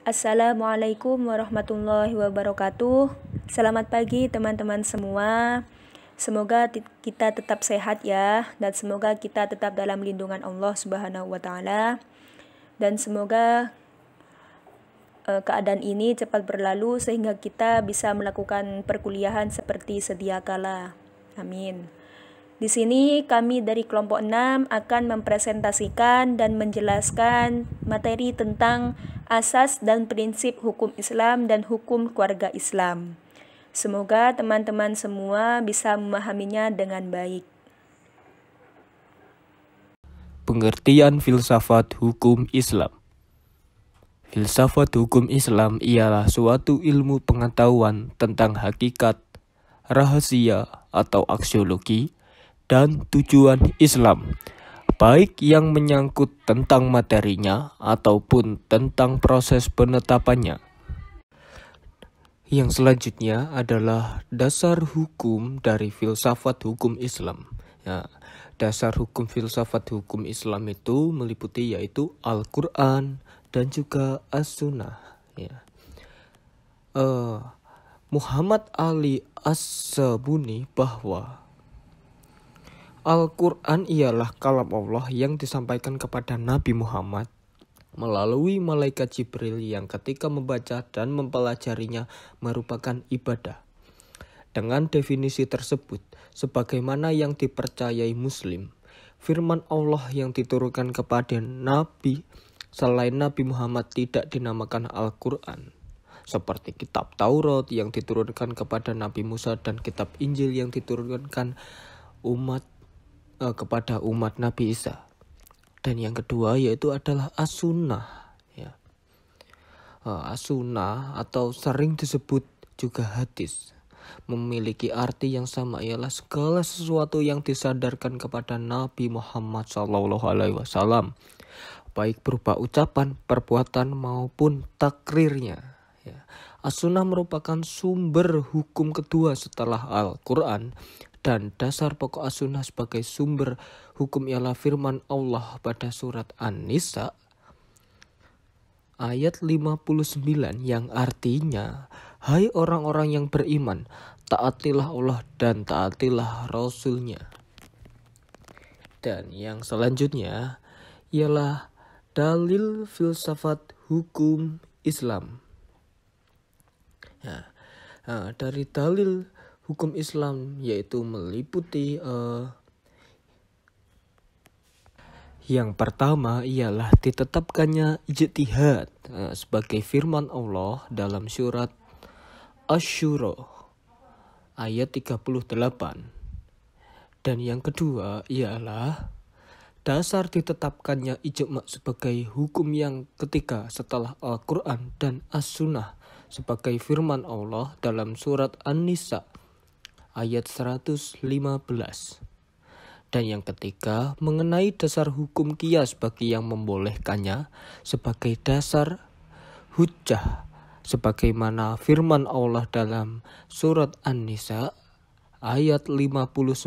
Assalamualaikum warahmatullahi wabarakatuh. Selamat pagi teman-teman semua. Semoga kita tetap sehat ya, dan semoga kita tetap dalam lindungan Allah Subhanahu wa taala. Dan semoga keadaan ini cepat berlalu sehingga kita bisa melakukan perkuliahan seperti sedia kala. Amin. Di sini kami dari kelompok 6 akan mempresentasikan dan menjelaskan materi tentang asas dan prinsip hukum Islam dan hukum keluarga Islam. Semoga teman-teman semua bisa memahaminya dengan baik. Pengertian filsafat hukum Islam. Filsafat hukum Islam ialah suatu ilmu pengetahuan tentang hakikat, rahasia atau aksiologi, dan tujuan Islam, baik yang menyangkut tentang materinya ataupun tentang proses penetapannya. Yang selanjutnya adalah dasar hukum dari filsafat hukum Islam. Ya, dasar hukum filsafat hukum Islam itu meliputi yaitu Al-Quran dan juga As-Sunnah. Ya. Muhammad Ali As-Sabuni bahwa Al-Quran ialah kalam Allah yang disampaikan kepada Nabi Muhammad melalui malaikat Jibril yang ketika membaca dan mempelajarinya merupakan ibadah. Dengan definisi tersebut, sebagaimana yang dipercayai Muslim, firman Allah yang diturunkan kepada Nabi selain Nabi Muhammad tidak dinamakan Al-Quran. Seperti kitab Taurat yang diturunkan kepada Nabi Musa dan kitab Injil yang diturunkan kepada umat Nabi Isa. Dan yang kedua yaitu adalah As-Sunnah. Ya. As-Sunnah atau sering disebut juga hadis, memiliki arti yang sama, ialah segala sesuatu yang disandarkan kepada Nabi Muhammad SAW, baik berupa ucapan, perbuatan maupun takrirnya. Ya. As-Sunnah merupakan sumber hukum kedua setelah Al-Quran. Dan dasar pokok As-Sunnah sebagai sumber hukum ialah firman Allah pada surat An-Nisa ayat 59 yang artinya, hai orang-orang yang beriman, taatilah Allah dan taatilah Rasul-Nya. Dan yang selanjutnya ialah dalil filsafat hukum Islam. Ya, dari dalil hukum Islam yaitu meliputi yang pertama ialah ditetapkannya ijtihad sebagai firman Allah dalam surat Asy-Syura ayat 38. Dan yang kedua ialah dasar ditetapkannya ijma' sebagai hukum yang ketiga setelah Al-Quran dan As-Sunnah sebagai firman Allah dalam surat An-Nisa ayat 115. Dan yang ketiga, mengenai dasar hukum qiyas bagi yang membolehkannya sebagai dasar hujjah, sebagaimana firman Allah dalam surat An-Nisa ayat 59.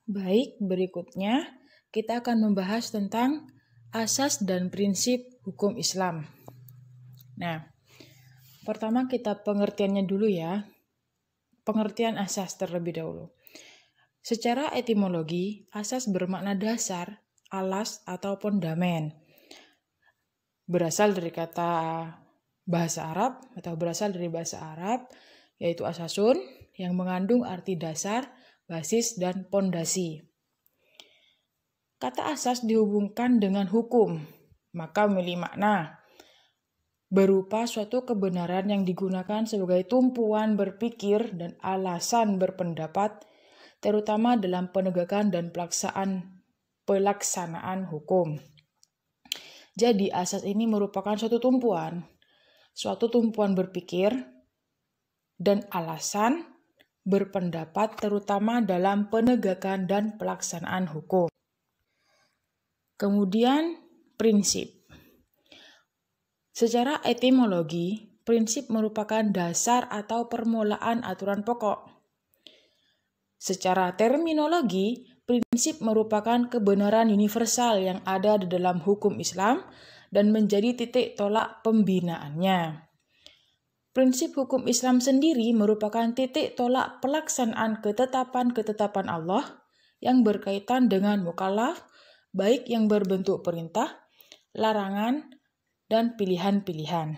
Baik, berikutnya kita akan membahas tentang asas dan prinsip hukum Islam. Nah, pertama kita pengertiannya dulu ya. Pengertian asas terlebih dahulu. Secara etimologi, asas bermakna dasar, alas, atau fondamen. Berasal dari kata bahasa Arab atau berasal dari bahasa Arab, yaitu asasun, yang mengandung arti dasar, basis, dan pondasi. Kata asas dihubungkan dengan hukum, maka memiliki makna berupa suatu kebenaran yang digunakan sebagai tumpuan berpikir dan alasan berpendapat, terutama dalam penegakan dan pelaksanaan hukum. Jadi asas ini merupakan suatu tumpuan berpikir dan alasan berpendapat, terutama dalam penegakan dan pelaksanaan hukum. Kemudian prinsip. Secara etimologi, prinsip merupakan dasar atau permulaan aturan pokok. Secara terminologi, prinsip merupakan kebenaran universal yang ada di dalam hukum Islam dan menjadi titik tolak pembinaannya. Prinsip hukum Islam sendiri merupakan titik tolak pelaksanaan ketetapan-ketetapan Allah yang berkaitan dengan mukallaf, baik yang berbentuk perintah, larangan, dan pilihan-pilihan.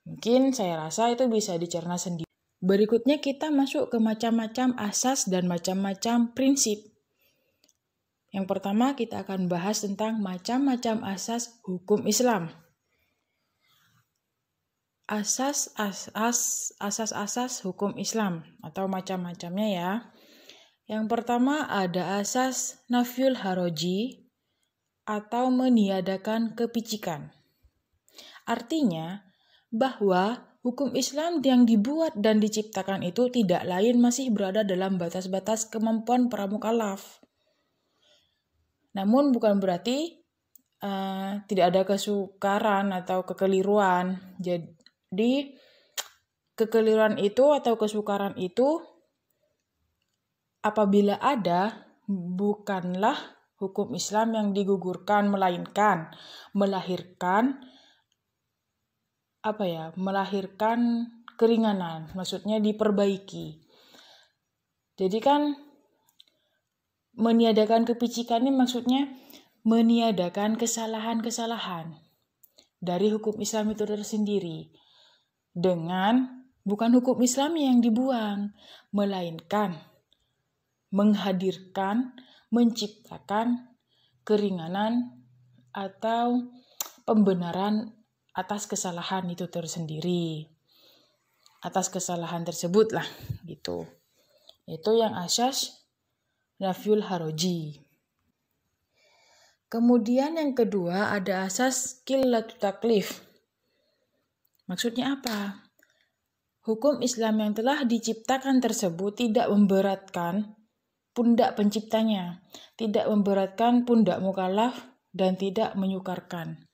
Mungkin saya rasa itu bisa dicerna sendiri. Berikutnya kita masuk ke macam-macam asas dan macam-macam prinsip. Yang pertama kita akan bahas tentang macam-macam asas hukum Islam. Asas-asas hukum Islam atau macam-macamnya ya. Yang pertama ada asas nafyul haraji atau meniadakan kepicikan. Artinya bahwa hukum Islam yang dibuat dan diciptakan itu tidak lain masih berada dalam batas-batas kemampuan para mukallaf. Namun bukan berarti tidak ada kesukaran atau kekeliruan. Jadi kekeliruan itu atau kesukaran itu apabila ada bukanlah hukum Islam yang digugurkan, melainkan melahirkan keringanan, maksudnya diperbaiki. Jadi kan meniadakan kepicikan ini maksudnya meniadakan kesalahan-kesalahan dari hukum Islam itu tersendiri. Dengan bukan hukum Islam yang dibuang, melainkan menghadirkan, menciptakan keringanan atau pembenaran atas kesalahan itu tersendiri. Atas kesalahan tersebut lah gitu. Itu yang asas nafyul haraji. Kemudian yang kedua ada asas qillatut taklif. Maksudnya apa? Hukum Islam yang telah diciptakan tersebut tidak memberatkan pundak penciptanya, tidak memberatkan pundak mukallaf dan tidak menyukarkan.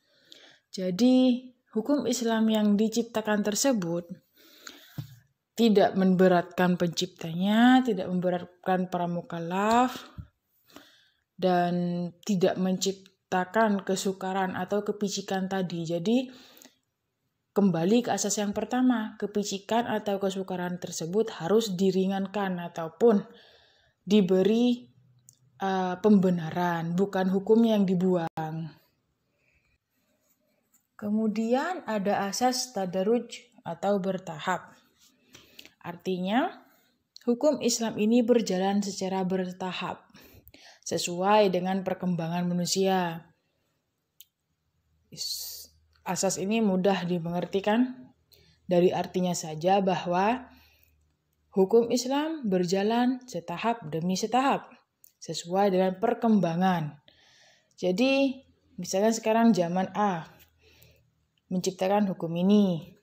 Jadi hukum Islam yang diciptakan tersebut tidak memberatkan penciptanya, tidak memberatkan para mukallaf, dan tidak menciptakan kesukaran atau kepicikan tadi. Jadi kembali ke asas yang pertama, kepicikan atau kesukaran tersebut harus diringankan ataupun diberi pembenaran, bukan hukum yang dibuang. Kemudian ada asas tadaruj atau bertahap. Artinya, hukum Islam ini berjalan secara bertahap, sesuai dengan perkembangan manusia. Asas ini mudah dimengerti kan? Dari artinya saja bahwa hukum Islam berjalan setahap demi setahap, sesuai dengan perkembangan. Jadi, misalnya sekarang zaman A menciptakan hukum ini,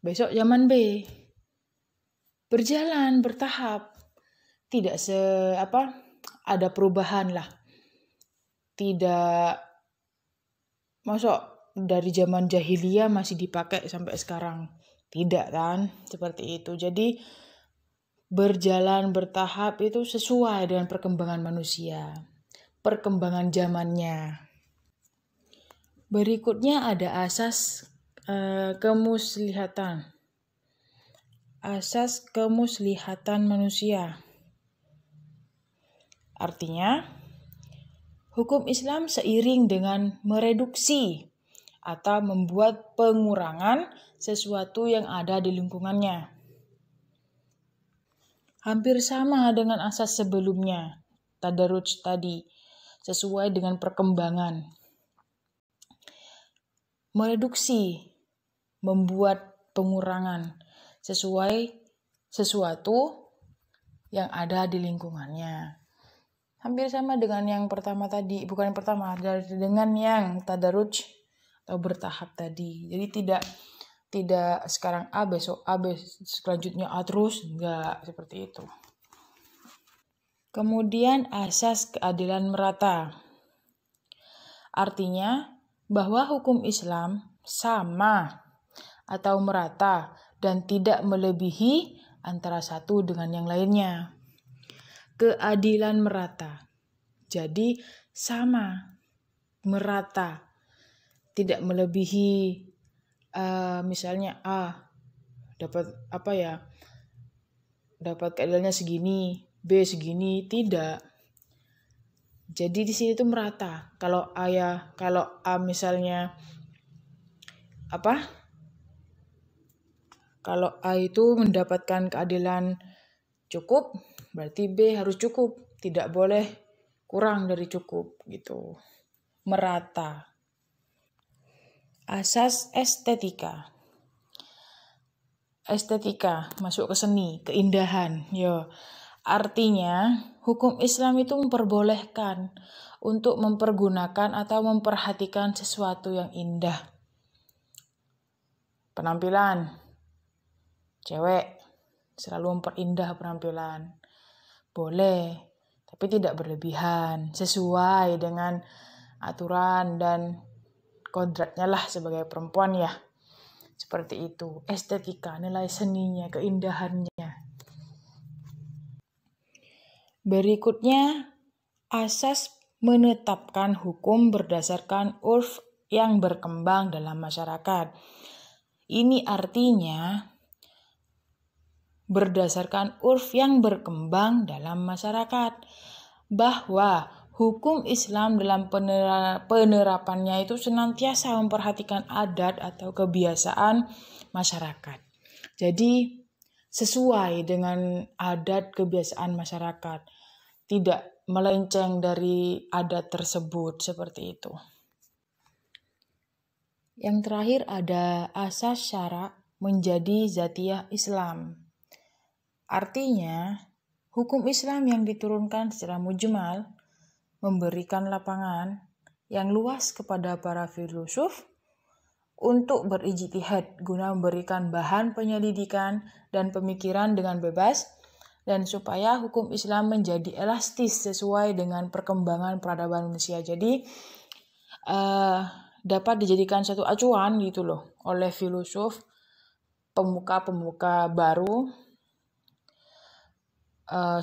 besok zaman B berjalan bertahap, tidak ada perubahan lah, tidak masuk dari zaman jahiliyah masih dipakai sampai sekarang, tidak kan, seperti itu. Jadi berjalan bertahap itu sesuai dengan perkembangan manusia, perkembangan zamannya. Berikutnya ada asas kemuslihatan. Asas kemuslihatan manusia. Artinya, hukum Islam seiring dengan mereduksi atau membuat pengurangan sesuatu yang ada di lingkungannya. Hampir sama dengan asas sebelumnya, tadaruj tadi, sesuai dengan perkembangan. Mereduksi, membuat pengurangan sesuai sesuatu yang ada di lingkungannya. Hampir sama dengan yang pertama tadi, bukan yang pertama, dengan yang tadaruj atau bertahap tadi. Jadi tidak sekarang A, besok A, selanjutnya A terus, enggak seperti itu. Kemudian asas keadilan merata. Artinya bahwa hukum Islam sama atau merata dan tidak melebihi antara satu dengan yang lainnya. keadilan merata. Jadi sama, merata, tidak melebihi. Misalnya A dapat dapat keadilannya segini, B segini, tidak. Jadi di sini tuh merata. Kalau A misalnya kalau A itu mendapatkan keadilan cukup, berarti B harus cukup, tidak boleh kurang dari cukup gitu. Merata. Asas estetika. Estetika masuk ke seni, keindahan. Artinya hukum Islam itu memperbolehkan untuk mempergunakan atau memperhatikan sesuatu yang indah. Penampilan. Cewek selalu memperindah penampilan. Boleh, tapi tidak berlebihan, sesuai dengan aturan dan kodratnya lah sebagai perempuan ya. Seperti itu, estetika, nilai seninya, keindahannya. Berikutnya, asas menetapkan hukum berdasarkan urf yang berkembang dalam masyarakat. Ini artinya berdasarkan urf yang berkembang dalam masyarakat, bahwa hukum Islam dalam penerapannya itu senantiasa memperhatikan adat atau kebiasaan masyarakat. Jadi sesuai dengan adat kebiasaan masyarakat, tidak melenceng dari adat tersebut, seperti itu. Yang terakhir ada asas syarak menjadi zatiyah Islam. Artinya, hukum Islam yang diturunkan secara mujmal memberikan lapangan yang luas kepada para filosof untuk berijtihad guna memberikan bahan penyelidikan dan pemikiran dengan bebas, dan supaya hukum Islam menjadi elastis sesuai dengan perkembangan peradaban manusia. Jadi dapat dijadikan satu acuan gitu loh oleh filosof, pemuka-pemuka baru,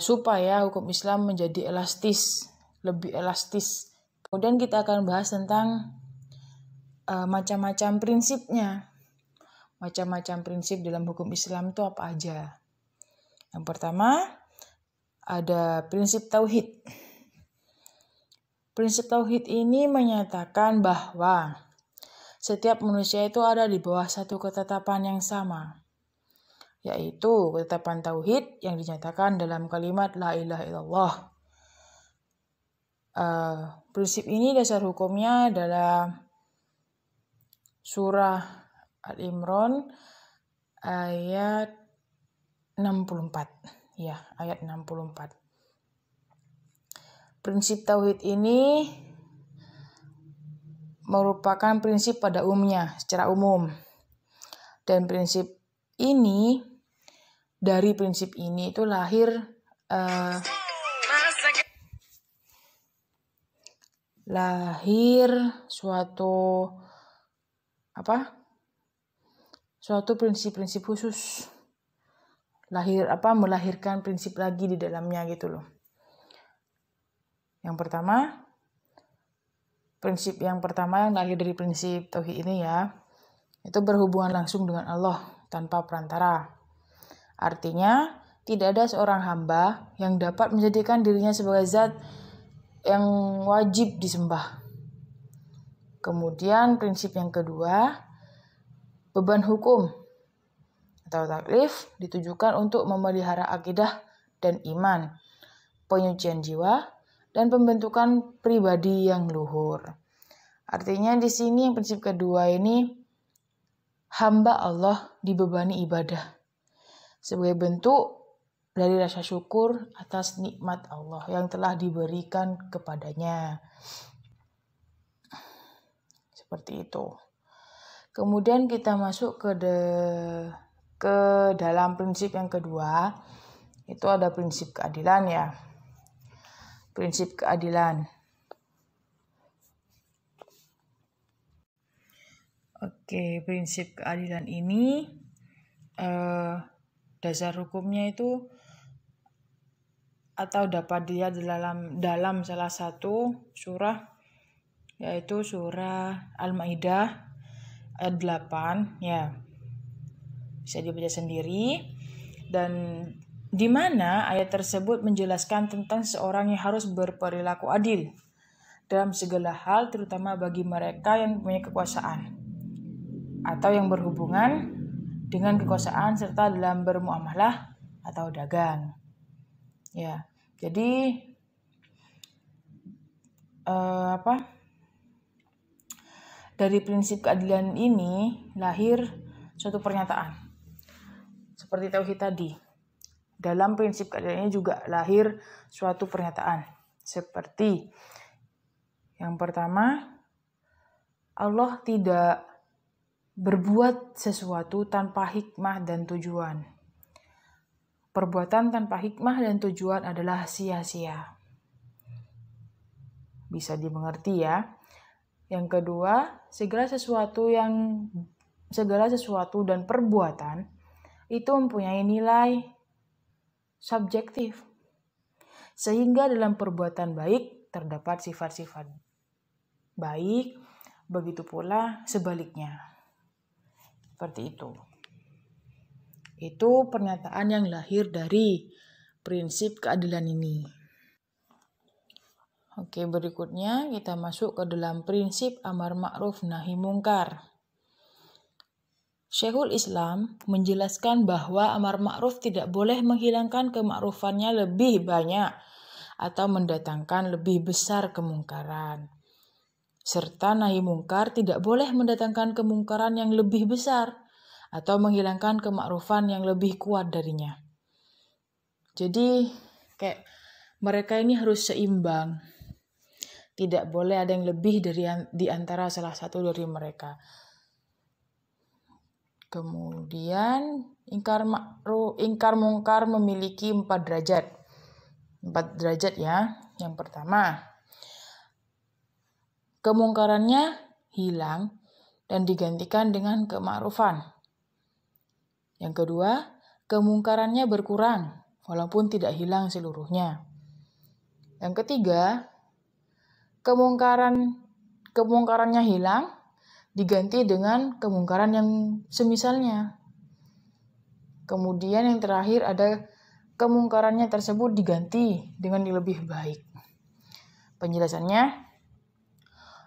supaya hukum Islam menjadi elastis, lebih elastis. Kemudian kita akan bahas tentang macam-macam prinsipnya. Macam-macam prinsip dalam hukum Islam itu apa aja? Yang pertama, ada prinsip tauhid. Prinsip tauhid ini menyatakan bahwa setiap manusia itu ada di bawah satu ketetapan yang sama, yaitu ketetapan tauhid yang dinyatakan dalam kalimat la ilaha illallah. Prinsip ini dasar hukumnya adalah surah Al-Imran ayat 64. Ya, ayat 64. Prinsip tauhid ini merupakan prinsip pada umumnya, secara umum. Dan prinsip ini, dari prinsip ini itu lahir suatu prinsip-prinsip khusus. Melahirkan prinsip lagi di dalamnya gitu loh. Prinsip yang pertama yang lahir dari prinsip tauhid ini ya, itu berhubungan langsung dengan Allah tanpa perantara. Artinya, tidak ada seorang hamba yang dapat menjadikan dirinya sebagai zat yang wajib disembah. Kemudian prinsip yang kedua, beban hukum atau taklif ditujukan untuk memelihara akidah dan iman, penyucian jiwa, dan pembentukan pribadi yang luhur. Artinya di sini yang prinsip kedua ini, hamba Allah dibebani ibadah sebagai bentuk dari rasa syukur atas nikmat Allah yang telah diberikan kepadanya. Seperti itu. Kemudian kita masuk ke dalam prinsip yang kedua, itu ada prinsip keadilan ya. Prinsip keadilan. Oke, prinsip keadilan ini dasar hukumnya itu atau dapat dilihat dalam salah satu surah, yaitu surah Al-Maidah ayat 8 ya. Bisa dibaca sendiri, dan di mana ayat tersebut menjelaskan tentang seorang yang harus berperilaku adil dalam segala hal, terutama bagi mereka yang mempunyai kekuasaan atau yang berhubungan dengan kekuasaan serta dalam bermuamalah atau dagang. Ya, jadi dari prinsip keadilan ini lahir suatu pernyataan. Seperti tauhid tadi. Dalam prinsip keadilan ini juga lahir suatu pernyataan. Seperti yang pertama, Allah tidak berbuat sesuatu tanpa hikmah dan tujuan. Perbuatan tanpa hikmah dan tujuan adalah sia-sia. Bisa dimengerti ya. Yang kedua, segala sesuatu dan perbuatan itu mempunyai nilai subjektif. Sehingga dalam perbuatan baik terdapat sifat-sifat baik, begitu pula sebaliknya. Seperti itu. Itu pernyataan yang lahir dari prinsip keadilan ini. Oke, berikutnya kita masuk ke dalam prinsip amar ma'ruf nahi mungkar. Syekhul Islam menjelaskan bahwa amar ma'ruf tidak boleh menghilangkan kemakrufannya lebih banyak atau mendatangkan lebih besar kemungkaran. Serta nahi mungkar tidak boleh mendatangkan kemungkaran yang lebih besar atau menghilangkan kemakrufan yang lebih kuat darinya. Jadi kayak mereka ini harus seimbang. Tidak boleh ada yang lebih di antara salah satu dari mereka. Kemudian ingkar mungkar memiliki 4 derajat. 4 derajat ya. Yang pertama, kemungkarannya hilang dan digantikan dengan kemakrufan. Yang kedua, kemungkarannya berkurang walaupun tidak hilang seluruhnya. Yang ketiga, kemungkarannya hilang diganti dengan kemungkaran yang semisalnya. Kemudian yang terakhir ada kemungkarannya tersebut diganti dengan yang lebih baik. Penjelasannya,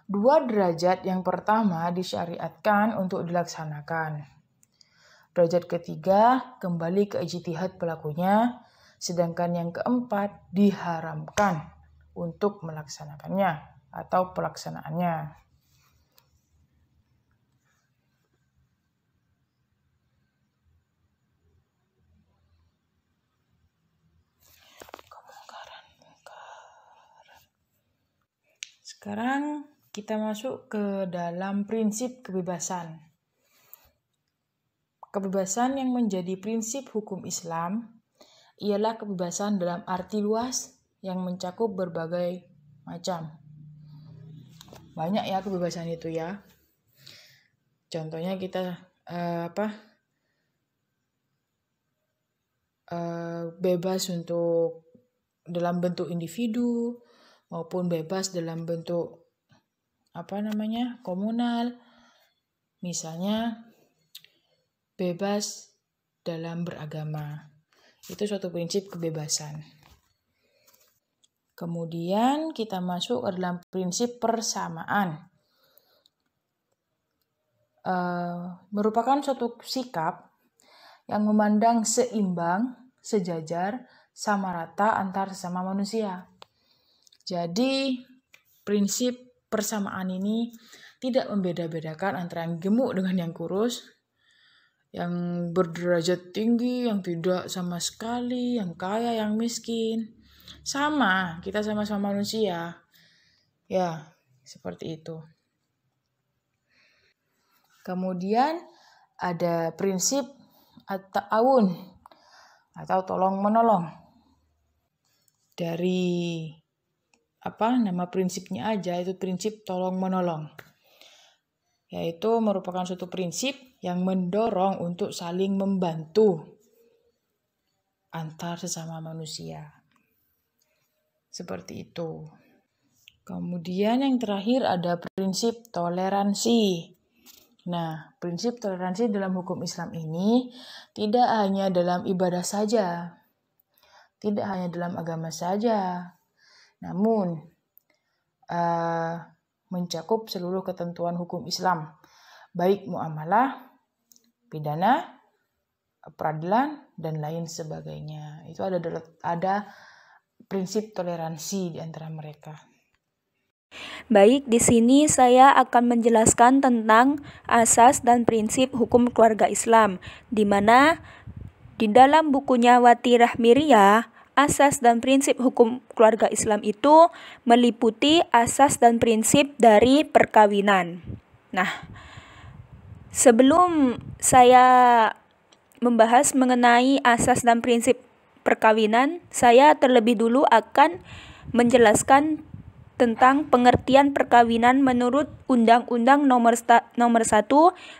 2 derajat yang pertama disyariatkan untuk dilaksanakan. Derajat ketiga kembali ke ijtihad pelakunya, sedangkan yang keempat diharamkan untuk melaksanakannya atau pelaksanaannya. Sekarang kita masuk ke dalam prinsip kebebasan. Kebebasan yang menjadi prinsip hukum Islam ialah kebebasan dalam arti luas yang mencakup berbagai macam. Banyak ya kebebasan itu ya. Contohnya kita bebas untuk dalam bentuk individu maupun bebas dalam bentuk komunal. Misalnya bebas dalam beragama. Itu suatu prinsip kebebasan. Kemudian kita masuk ke dalam prinsip persamaan. Merupakan suatu sikap yang memandang seimbang, sejajar, sama rata antar sesama manusia. Jadi prinsip persamaan ini tidak membeda-bedakan antara yang gemuk dengan yang kurus, yang berderajat tinggi, yang tidak sama sekali, yang kaya, yang miskin. Sama, kita sama-sama manusia. Ya, seperti itu. Kemudian ada prinsip at-ta'awun atau tolong-menolong. Dari nama prinsipnya aja itu prinsip tolong-menolong. Yaitu merupakan suatu prinsip yang mendorong untuk saling membantu antar sesama manusia. Seperti itu. Kemudian yang terakhir ada prinsip toleransi. Nah, prinsip toleransi dalam hukum Islam ini tidak hanya dalam ibadah saja, tidak hanya dalam agama saja, namun mencakup seluruh ketentuan hukum Islam, baik muamalah, pidana, peradilan, dan lain sebagainya. Itu ada prinsip toleransi di antara mereka. Baik, di sini saya akan menjelaskan tentang asas dan prinsip hukum keluarga Islam, di mana di dalam bukunya Wathirah Miriyah, asas dan prinsip hukum keluarga Islam itu meliputi asas dan prinsip dari perkawinan. Nah, sebelum saya membahas mengenai asas dan prinsip perkawinan, saya terlebih dulu akan menjelaskan tentang pengertian perkawinan menurut Undang-Undang Nomor 1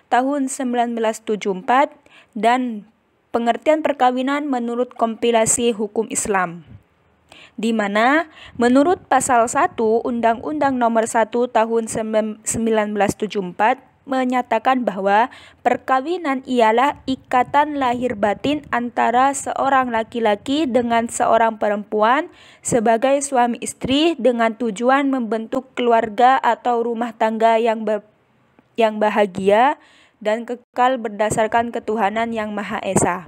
Tahun 1974 dan pengertian perkawinan menurut kompilasi hukum Islam, di mana menurut pasal 1 Undang-Undang Nomor 1 Tahun 1974 menyatakan bahwa perkawinan ialah ikatan lahir batin antara seorang laki-laki dengan seorang perempuan sebagai suami istri dengan tujuan membentuk keluarga atau rumah tangga yang bahagia dan kekal berdasarkan ketuhanan yang Maha Esa.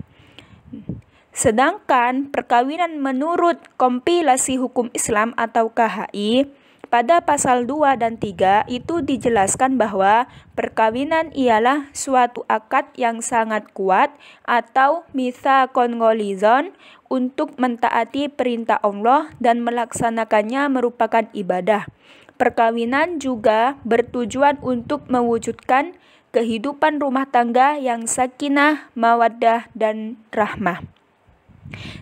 Sedangkan perkawinan menurut kompilasi hukum Islam atau KHI pada pasal 2 dan 3 itu dijelaskan bahwa perkawinan ialah suatu akad yang sangat kuat atau mitsaqon gholizon untuk mentaati perintah Allah dan melaksanakannya merupakan ibadah. Perkawinan juga bertujuan untuk mewujudkan kehidupan rumah tangga yang sakinah, mawaddah, dan rahmah.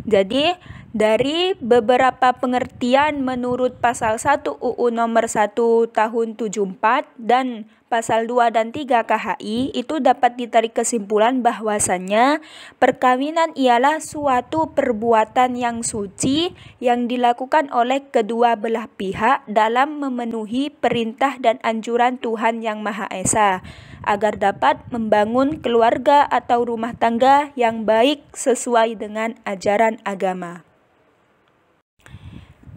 Jadi, dari beberapa pengertian menurut pasal 1 UU nomor 1 tahun 74 dan pasal 2 dan 3 KHI itu dapat ditarik kesimpulan bahwasannya perkawinan ialah suatu perbuatan yang suci yang dilakukan oleh kedua belah pihak dalam memenuhi perintah dan anjuran Tuhan Yang Maha Esa agar dapat membangun keluarga atau rumah tangga yang baik sesuai dengan ajaran agama.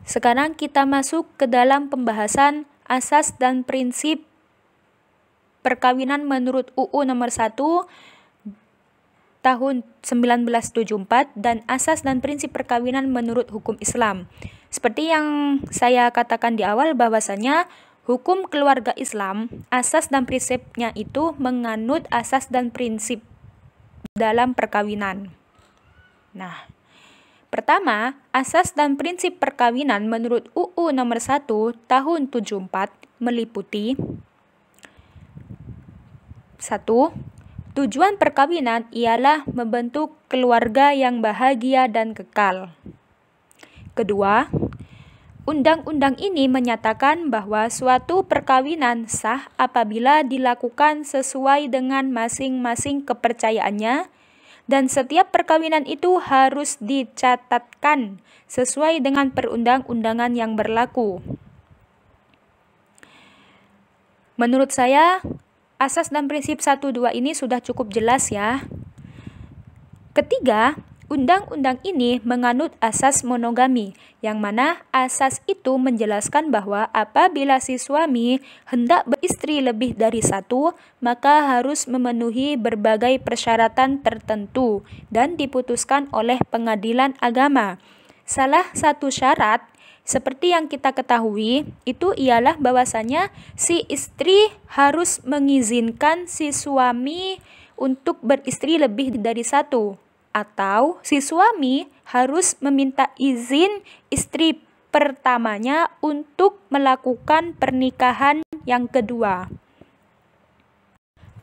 Sekarang kita masuk ke dalam pembahasan asas dan prinsip perkawinan menurut UU nomor 1 tahun 1974 dan asas dan prinsip perkawinan menurut hukum Islam. Seperti yang saya katakan di awal bahwasanya hukum keluarga Islam, asas dan prinsipnya itu menganut asas dan prinsip dalam perkawinan. Nah, pertama, asas dan prinsip perkawinan menurut UU nomor 1 tahun 74 meliputi 1. Tujuan perkawinan ialah membentuk keluarga yang bahagia dan kekal. Kedua, undang-undang ini menyatakan bahwa suatu perkawinan sah apabila dilakukan sesuai dengan masing-masing kepercayaannya dan setiap perkawinan itu harus dicatatkan sesuai dengan perundang-undangan yang berlaku. Menurut saya, asas dan prinsip 1-2 ini sudah cukup jelas ya. Ketiga, undang-undang ini menganut asas monogami, yang mana asas itu menjelaskan bahwa apabila si suami hendak beristri lebih dari satu, maka harus memenuhi berbagai persyaratan tertentu dan diputuskan oleh pengadilan agama. Salah satu syarat, seperti yang kita ketahui, itu ialah bahwasanya si istri harus mengizinkan si suami untuk beristri lebih dari satu, atau si suami harus meminta izin istri pertamanya untuk melakukan pernikahan yang kedua.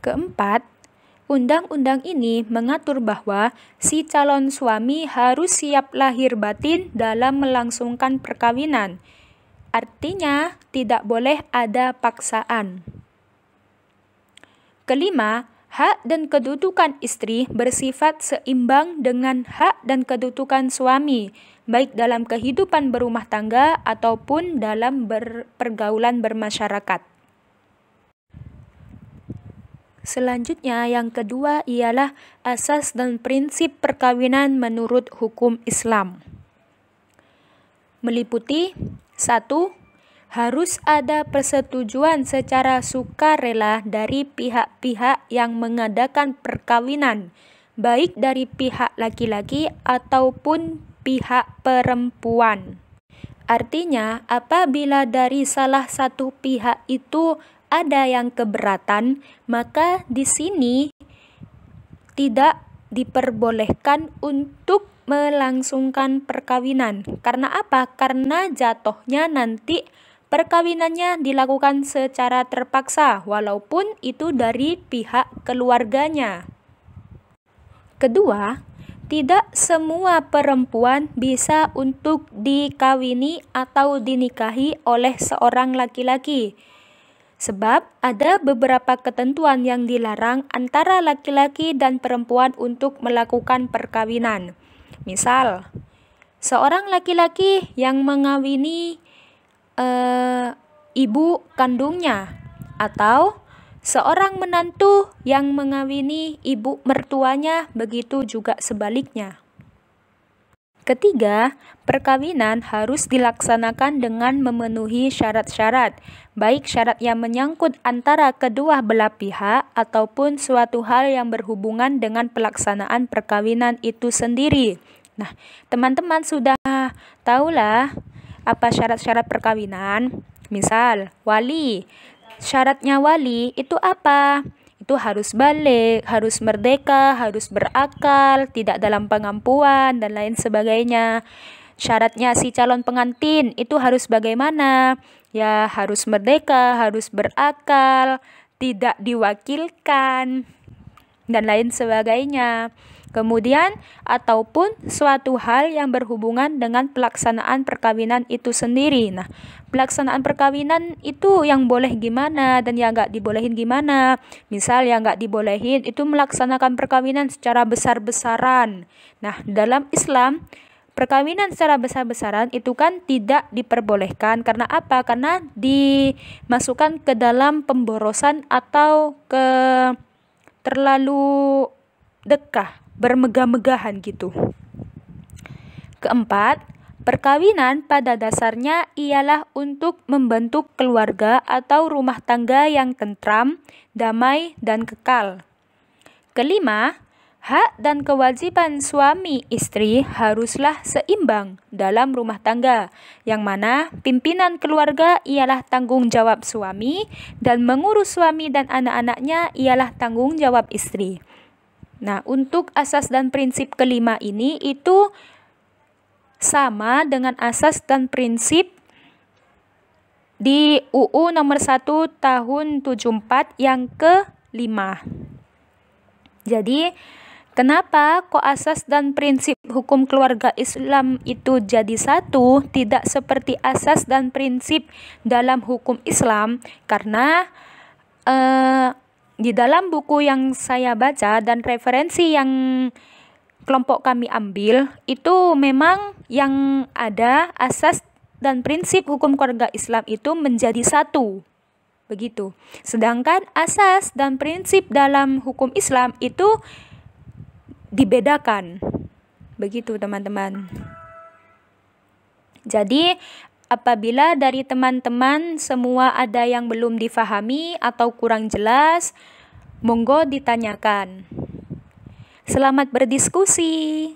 Keempat, undang-undang ini mengatur bahwa si calon suami harus siap lahir batin dalam melangsungkan perkawinan. Artinya, tidak boleh ada paksaan. Kelima, Hak dan kedudukan istri bersifat seimbang dengan hak dan kedudukan suami, baik dalam kehidupan berumah tangga ataupun dalam pergaulan bermasyarakat. Selanjutnya, yang kedua ialah asas dan prinsip perkawinan menurut hukum Islam. Meliputi 1. Harus ada persetujuan secara sukarela dari pihak-pihak yang mengadakan perkawinan, baik dari pihak laki-laki ataupun pihak perempuan. Artinya, apabila dari salah satu pihak itu ada yang keberatan, maka di sini tidak diperbolehkan untuk melangsungkan perkawinan. Karena apa? Karena jatuhnya nanti perkawinannya dilakukan secara terpaksa, walaupun itu dari pihak keluarganya. Kedua, tidak semua perempuan bisa untuk dikawini atau dinikahi oleh seorang laki-laki. Sebab ada beberapa ketentuan yang dilarang antara laki-laki dan perempuan untuk melakukan perkawinan. Misal, seorang laki-laki yang mengawini ibu kandungnya, atau seorang menantu yang mengawini ibu mertuanya, begitu juga sebaliknya. Ketiga, perkawinan harus dilaksanakan dengan memenuhi syarat-syarat, baik syarat yang menyangkut antara kedua belah pihak ataupun suatu hal yang berhubungan dengan pelaksanaan perkawinan itu sendiri. Nah, teman-teman sudah tahulah apa syarat-syarat perkawinan. Misal, wali. Syaratnya wali itu apa? Itu harus balik, harus merdeka, harus berakal, tidak dalam pengampuan, dan lain sebagainya. Syaratnya si calon pengantin itu harus bagaimana? Ya, harus merdeka, harus berakal, tidak diwakilkan, dan lain sebagainya. Kemudian, ataupun suatu hal yang berhubungan dengan pelaksanaan perkawinan itu sendiri. Nah, pelaksanaan perkawinan itu yang boleh gimana dan yang nggak dibolehin gimana. Misal yang nggak dibolehin itu melaksanakan perkawinan secara besar-besaran. Nah, dalam Islam, perkawinan secara besar-besaran itu kan tidak diperbolehkan. Karena apa? Karena dimasukkan ke dalam pemborosan atau ke terlalu dekah, bermegah-megahan gitu. Keempat, perkawinan pada dasarnya ialah untuk membentuk keluarga atau rumah tangga yang tentram, damai, dan kekal. Kelima, hak dan kewajiban suami istri haruslah seimbang dalam rumah tangga, yang mana pimpinan keluarga ialah tanggung jawab suami dan mengurus suami dan anak-anaknya ialah tanggung jawab istri. Nah, untuk asas dan prinsip kelima ini itu sama dengan asas dan prinsip di UU nomor 1 tahun 74 yang kelima. Jadi, kenapa kok asas dan prinsip hukum keluarga Islam itu jadi satu, tidak seperti asas dan prinsip dalam hukum Islam? Karena di dalam buku yang saya baca dan referensi yang kelompok kami ambil, itu memang yang ada asas dan prinsip hukum keluarga Islam itu menjadi satu. Begitu. Sedangkan asas dan prinsip dalam hukum Islam itu dibedakan. Begitu, teman-teman. Jadi, apabila dari teman-teman semua ada yang belum difahami atau kurang jelas, monggo ditanyakan. Selamat berdiskusi.